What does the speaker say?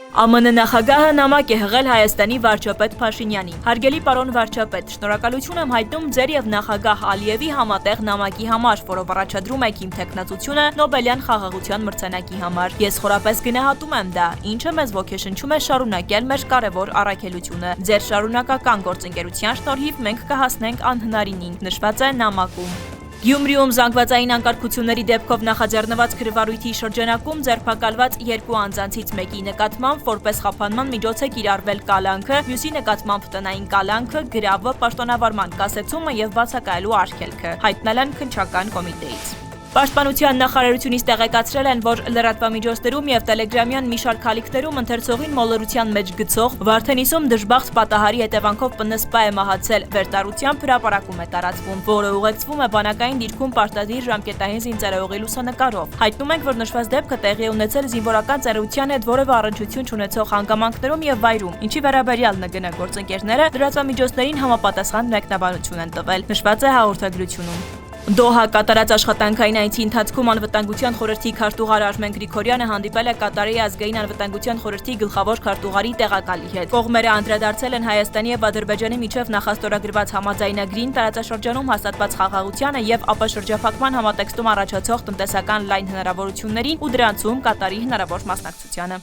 ԱՄՆ նախագահը նամակ է հղել Հայաստանի վարչապետ Փաշինյանին։ Հարգելի պարոն վարչապետ, շնորհակալություն եմ հայտնում ձեր եւ նախագահ Ալիևի համատեղ նամակի համար, որով առաջադրում եք իմ թեկնածությունը Նոբելյան խաղաղության մրցանակի համար։ Ես խորապես գնահատում եմ դա, ինչը մեզ ոգեշնչում է շարունակել մեր կարևոր առաքելությունը։ Ձեր շարունակական գործընկերության շնորհիվ մենք կհասնենք անհնարինին, նշված է նամակում։ Գյումրիում զանգվածային անկարգությունների դեպքով նախաձեռնված քրվարույթի շրջանակում ձերբակալված երկու անձանցից մեկի նկատմամբ որպես խափանման միջոց է կիրառվել կալանքը, մյուսի նկատմամբ տնային կալանքը, գրավը, պաշտոնավարման կասեցումը եւ բացակայելու արգելքը, հայտնել են քննչական կոմիտեից։ Պաշտպանության նախարարությունից տեղեկացրել են, որ լրատվամիջոցներում եւ տելեգրամյան մի շարք հալիքներում ընթերցողին մոլորության մեջ գցող Վարդենիսում դժբախտ պատահարի հետևանքով ՊՆՍՊ է մահացել, վերտարությամբ հրապարակում է տարածվում, որը ուղեկցվում է բանակային դիրքում պարտադիր ժամկետային զինծառայողի լուսանկարով։ Հայտնում ենք, որ նշված դեպքը տեղի է ունեցել զինվորական ծառայության հետ որևէ առնչություն չունեցող հանգամանքներում եւ վայրում, ինչի վերաբերյալ ՆԳՆ գործընկերները լրատվամիջոցներին համապատասխան մեկնաբանություն են տվել, նշված է հաղորդագրությունում։ Դոհա կատարած աշխատանքային այցի ընթացքում անվտանգության խորհրդի քարտուղար Արմեն Գրիգորյանը հանդիպել է Կատարի ազգային անվտանգության խորհրդի գլխավոր քարտուղարի տեղակալի հետ։ Կողմերը անդրադարձել են Հայաստանի եւ Ադրբեջանի միջև նախաստորագրված համաձայնագրին, տարածաշրջանում հաստատված խաղաղությանը եւ ապաշրջափակման համատեքստում առաջացող տնտեսական լայն հնարավորություններին ու դրանցում Կատարի հնարավոր մասնակցությանը։